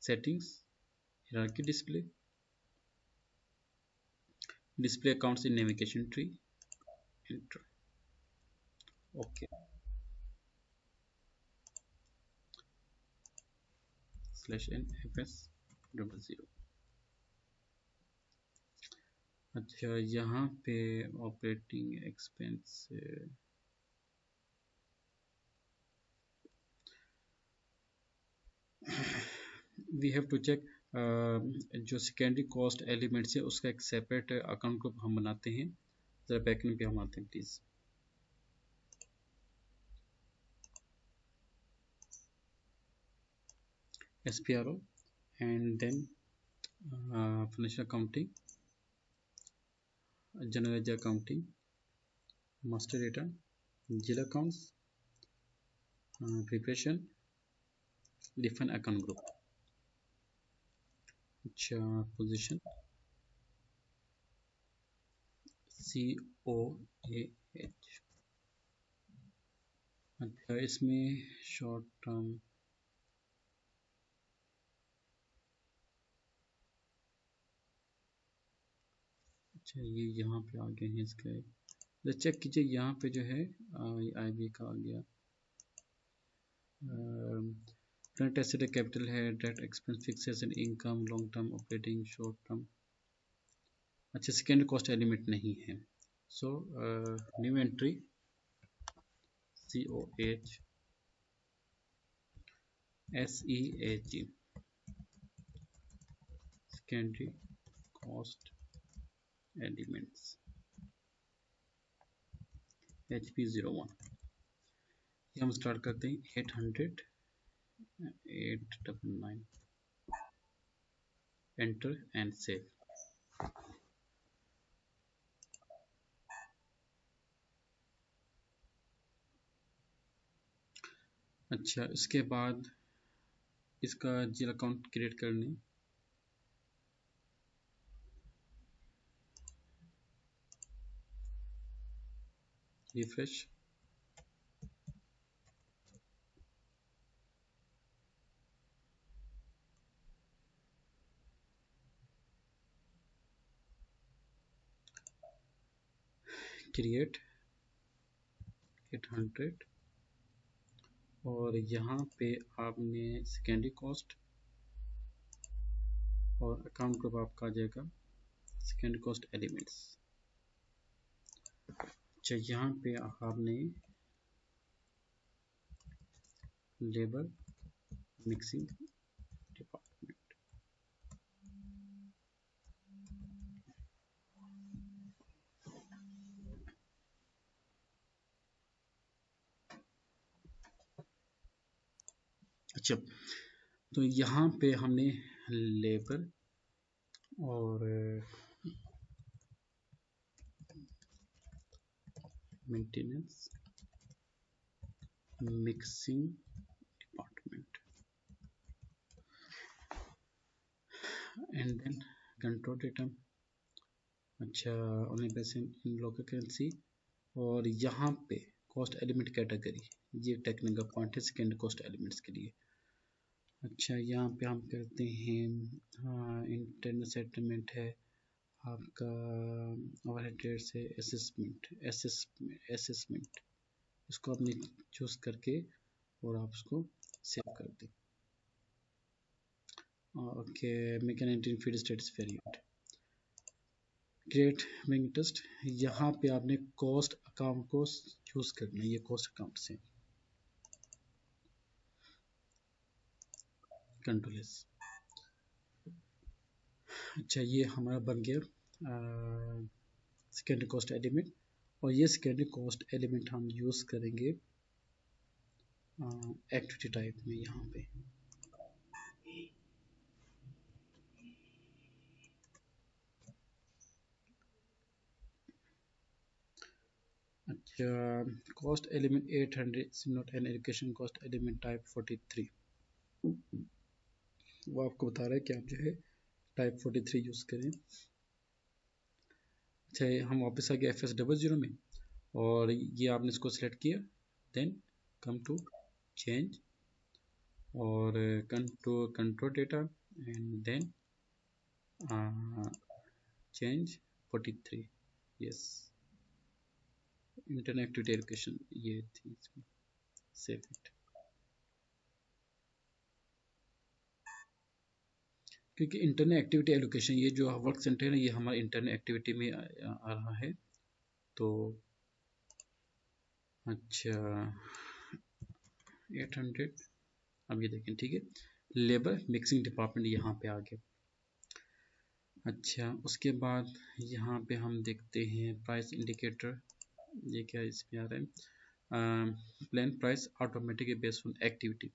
settings, hierarchy display, display accounts in navigation tree, enter, okay, /n FS00। अच्छा, यहाँ पे operating expense, we have to check जो सेकेंडरी कॉस्ट एलिमेंट्स है उसका एक सेपरेट अकाउंट ग्रुप हम बनाते हैं। ज़रा बैकएंड पे हम आते हैं please. SPRO and then financial accounting, general ledger accounting, master data, GL accounts, preparation, different account group. अच्छा, पोजीशन COAH। अच्छा, इसमें शॉर्ट टर्म, अच्छा ये यहाँ पे आ गए हैं इसका, चेक कीजिए यहाँ पे जो है IB का आ गया, करंट एसेट कैपिटल है, direct expense, fix asset, income, long term operating, short term. अच्छा, सेकेंड कॉस्ट एलिमेंट नहीं है। So new entry COH SEAG secondary cost elements HP01। हम स्टार्ट करते हैं 800 899, एंटर एंड सेव। अच्छा, इसके बाद इसका जीरो अकाउंट क्रिएट करने, रिफ्रेश, क्रिएट 800 और यहाँ पे आपने सेकेंडरी कॉस्ट और अकाउंट ग्रुप आपका आ जाएगा सेकेंडरी कॉस्ट एलिमेंट्स। अच्छा, यहाँ पे आपने लेबर मिक्सिंग डिपार्टमेंट, अच्छा तो यहाँ पे हमने लेबर और maintenance mixing department and then control data. अच्छा, only patient in local currency और यहाँ पे कॉस्ट एलिमेंट कैटेगरी, ये टेक्निकल पॉइंट है सेकेंड कॉस्ट एलिमेंट्स के लिए। अच्छा, यहाँ पे हम करते हैं इंटरनल सेटलमेंट है आपका, ओवरहेड रेट से असेसमेंट इसको अपने चूज करके और आप उसको सेव कर दें। Okay, mechanical feed status variant, create bank test. यहाँ पे आपने कॉस्ट अकाउंट को चूज करना है, ये कॉस्ट अकाउंट से कंट्रोल एस। अच्छा, ये हमारा बन गया सेकेंडरी कॉस्ट एलिमेंट और ये सेकेंडरी कॉस्ट एलिमेंट हम यूज करेंगे एक्टिविटी टाइप में यहाँ पे। अच्छा, cost element 800 is not an education cost element type 43, वो आपको बता रहा है कि आप जो है टाइप 43 यूज करें। अच्छा, हम वापस आ गए FS00 में और ये आपने इसको सिलेक्ट किया, देन कम टू चेंज और control data and then change 43, yes internet activity allocation ये थी इसमें, सेव इट। क्योंकि इंटरनेट एक्टिविटी एलोकेशन ये जो वर्क सेंटर है ना, ये हमारा इंटरनेट एक्टिविटी में आ रहा है। तो अच्छा 800, अब ये देखें, ठीक है, लेबर मिक्सिंग डिपार्टमेंट यहाँ पे आ गया। अच्छा, उसके बाद यहाँ पे हम देखते हैं प्राइस इंडिकेटर, ये क्या इसमें आ रहा है, plan price automatically based on activity.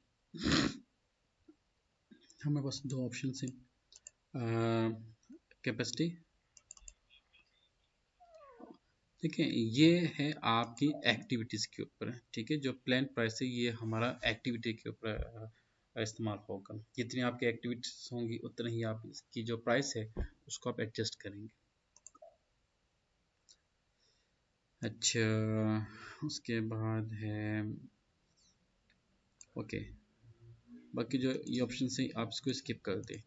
हमें बस दो ऑप्शन है, कैपेसिटी, ठीक है, ये है आपकी एक्टिविटीज़ के ऊपर, ठीक है, जो प्लान प्राइस है ये हमारा एक्टिविटी के ऊपर इस्तेमाल होगा। जितनी आपकी एक्टिविटीज होंगी उतनी ही आप इसकी जो प्राइस है उसको आप एडजस्ट करेंगे। अच्छा, उसके बाद है ओके, बाकी जो ये ऑप्शन है आप इसको स्किप कर दें,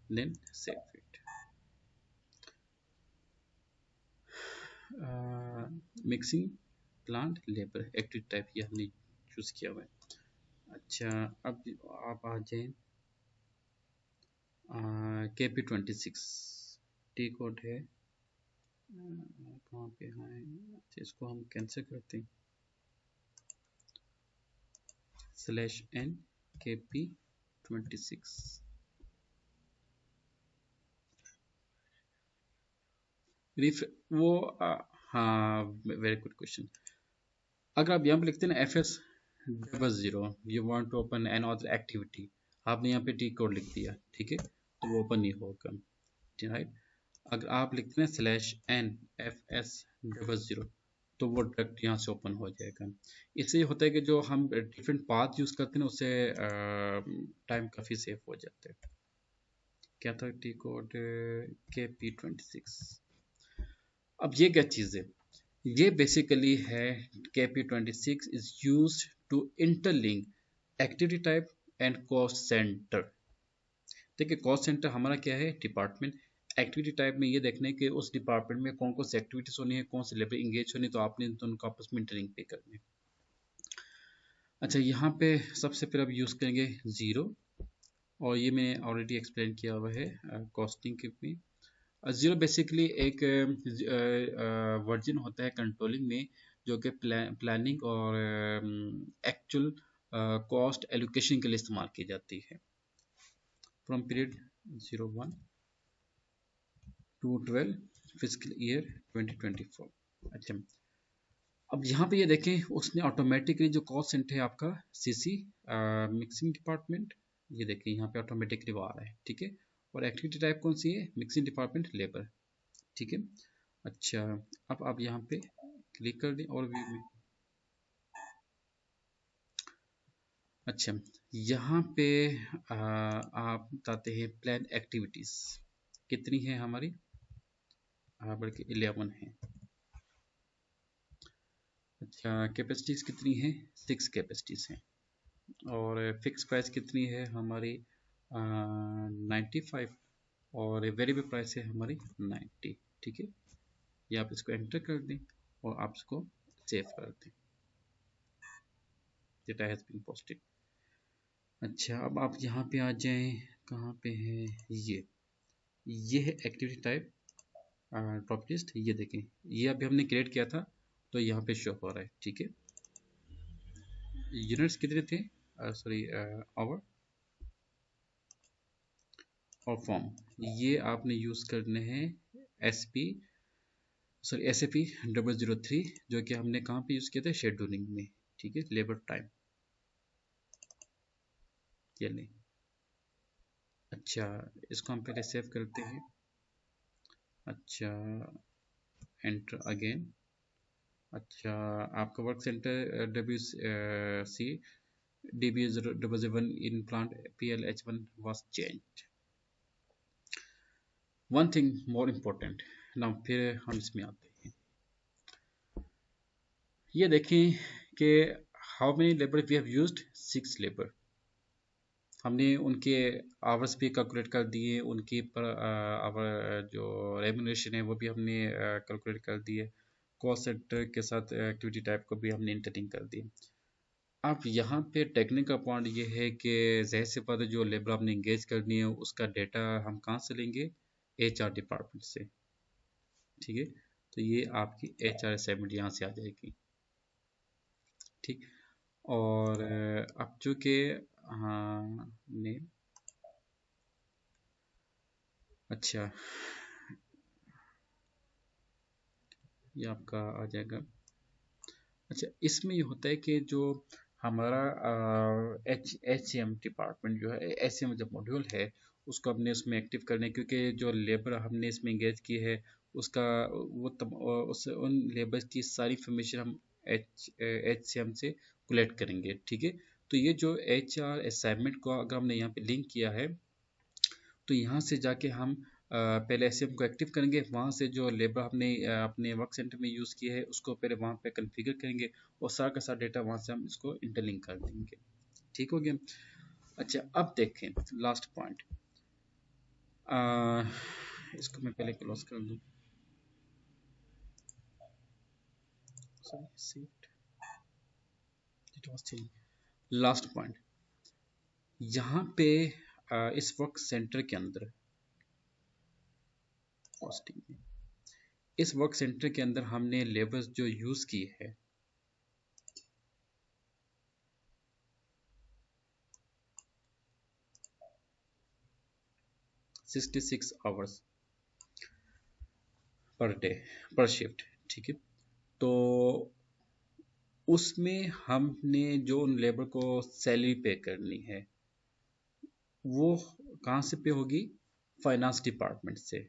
then save it. Mixing plant labour active type ये हमने चूज़ किया हुआ है। अच्छा, अब आप आ जाए KP26 टी कोड है, कहाँ पे है? अच्छा, इसको हम कैंसिल करते हैं, /n KP26। रिफ वो हाँ, वेरी गुड क्वेश्चन। अगर आप यहाँ पे लिखते हैं ना FS00, you want to open another activity, आपने यहाँ पे टी कोड लिख दिया, ठीक है, तो वो ओपन नहीं होगा, राइट। अगर आप लिखते हैं /n FS00, तो वो डायरेक्ट यहाँ से ओपन हो जाएगा। इससे ये होता है कि जो हम डिफरेंट पाथ यूज़ करते हैं ना, उससे टाइम काफ़ी सेव हो जाता है। क्या था टी कोड? KP26। अब ये क्या चीज़ है? ये बेसिकली है KP26 is used to interlink activity type and cost centre. देखिए, कॉस्ट सेंटर हमारा क्या है? डिपार्टमेंट। एक्टिविटी टाइप में ये देखने के उस डिपार्टमेंट में कौन कौन सी एक्टिविटीज होनी है, कौन सी लेबर इंगेज होनी है, तो आपने तो उनको आपस में इंटरलिंक पे करनी है। अच्छा, यहाँ पे सबसे पहले अब यूज़ करेंगे ज़ीरो, और ये मैंने ऑलरेडी एक्सप्लेन किया हुआ है कॉस्टिंग के में। ज़ीरो बेसिकली एक वर्जन होता है कंट्रोलिंग में, जो कि प्लानिंग और एक्चुअल कॉस्ट एलोकेशन के लिए इस्तेमाल की जाती है। From period 01 to 12 physical year 2024। अच्छा, अब यहाँ पे ये देखें, उसने ऑटोमेटिकली जो कॉस्ट सेंटर है आपका सीसी मिक्सिंग डिपार्टमेंट, ये देखिए यहाँ पे ऑटोमेटिकली वो आ रहा है, ठीक है। और एक्टिविटी टाइप कौन सी है? मिक्सिंग डिपार्टमेंट लेबर, ठीक है। अच्छा, अब आप यहाँ पे क्लिक कर दें और व्यू में। अच्छा, यहाँ पे आप बताते हैं प्लान एक्टिविटीज कितनी है हमारी, बल्कि 11 है। अच्छा, कैपेसिटीज कितनी है? 6 कैपेसिटीज हैं। और फिक्स प्राइस कितनी है हमारी? 95। और वेरिएबल प्राइस है हमारी 90, ठीक है। ये आप इसको एंटर कर दें और आप इसको सेव कर दें। Data has been posted. अच्छा, अब आप यहाँ पे आ जाएं, कहाँ पे है ये है एक्टिविटी टाइप टॉप लिस्ट। ये देखें, ये अभी हमने क्रिएट किया था, तो यहाँ पे शो हो रहा है, ठीक है। यूनिट्स कितने थे? सॉरी, आवर और फॉर्म, ये आपने यूज़ करने हैं SAP 003, जो कि हमने कहाँ पे यूज़ किया था? शेड्यूलिंग में, ठीक है। लेबर टाइम, ये नहीं। अच्छा, इसको हम पहले सेव करते हैं। अच्छा, एंटर अगेन। अच्छा, आपका work centre WC DB001 in plant PLH1 was changed। One thing more important ना, फिर हम इसमें आते हैं। ये देखें कि how many labour we have used? 6 labour. हमने उनके आवर्स भी कैलकुलेट कर दिए, उनकी पर आवर जो रेम्यूनरेशन है वो भी हमने कैलकुलेट कर दिए। कॉस्ट सेंटर के साथ एक्टिविटी टाइप को भी हमने इंटरलिंक कर दिए। अब यहाँ पे टेक्निकल पॉइंट ये है कि ज़ाहिर सी बात है, जो लेबर आपने इंगेज करनी है उसका डेटा हम कहाँ से लेंगे? HR डिपार्टमेंट से, ठीक है। तो ये आपकी HR असाइनमेंट यहाँ से आ जाएगी, ठीक। और अब चूँकि हाँ ने अच्छा, ये आपका आ जाएगा। अच्छा, इसमें ये होता है कि जो हमारा HCM डिपार्टमेंट जो है, HCM जब मॉड्यूल है, उसको हमने उसमें एक्टिव करने, क्योंकि जो लेबर हमने इसमें इंगेज की है उसका उस उन लेबर्स की सारी इंफॉर्मेशन हम HCM से कलेक्ट करेंगे, ठीक है। तो ये जो HR असाइनमेंट को अगर हमने यहाँ पे लिंक किया है, तो यहाँ से जाके हम पहले एसएम को एक्टिव करेंगे, वहाँ से जो लेबर हमने अपने वर्क सेंटर में यूज़ किया है उसको पहले वहाँ पे कॉन्फ़िगर करेंगे, और सारा का सारा डेटा वहाँ से हम इसको इंटरलिंक कर देंगे, ठीक हो गया। अच्छा, अब देखें लास्ट पॉइंट, इसको मैं पहले क्लोज कर दूँ। लास्ट पॉइंट यहाँ पे इस वर्क सेंटर के अंदर कॉस्टिंग में, इस वर्क सेंटर के अंदर हमने लेबर्स जो यूज़ की है 66 आवर्स पर डे पर शिफ्ट, ठीक है। तो उसमें हमने जो उन लेबर को सैलरी पे करनी है वो कहाँ से पे होगी, फाइनेंस डिपार्टमेंट से,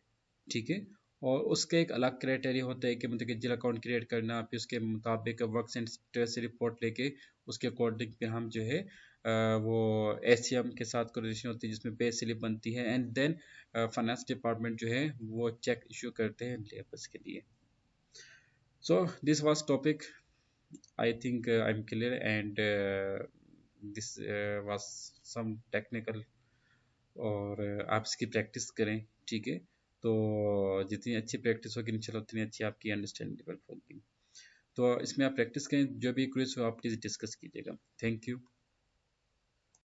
ठीक है। और उसका एक अलग क्राइटेरिया होता है कि मतलब कि जिल अकाउंट क्रिएट करना, फिर उसके मुताबिक वर्क सेंटर से रिपोर्ट लेके उसके अकॉर्डिंग पे हम जो है वो एसीएम के साथ कोरिलेशन होती है जिसमें पे स्लिप बनती है, एंड देन फाइनेंस डिपार्टमेंट जो है वो चेक इशू करते हैं लेबर्स के लिए। So this was topic, I think I am clear, and this was some technical, और आप इसकी प्रैक्टिस करें, ठीक है। तो जितनी अच्छी प्रैक्टिस होगी इंशाल्लाह उतनी अच्छी आपकी अंडरस्टैंडिंग डेवलप होगी। तो इसमें आप प्रैक्टिस करें, जो भी क्विज हो आप प्लीज़ डिस्कस कीजिएगा। Thank you.